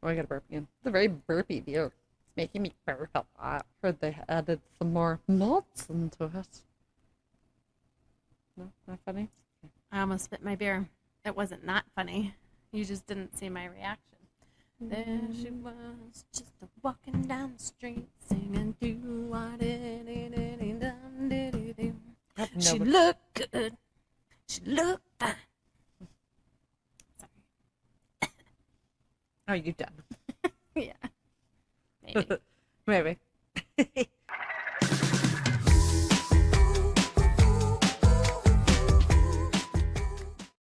Oh, I gotta burp again. It's a very burpy beer. It's making me burp a lot. Heard they added some more malts into it. No, not funny? I almost spit my beer. It wasn't not funny. You just didn't see my reaction. There she was, just a walking down the street, singing do what do. She looked good. She looked fine. Sorry. Are you done? Yeah. Maybe. Maybe.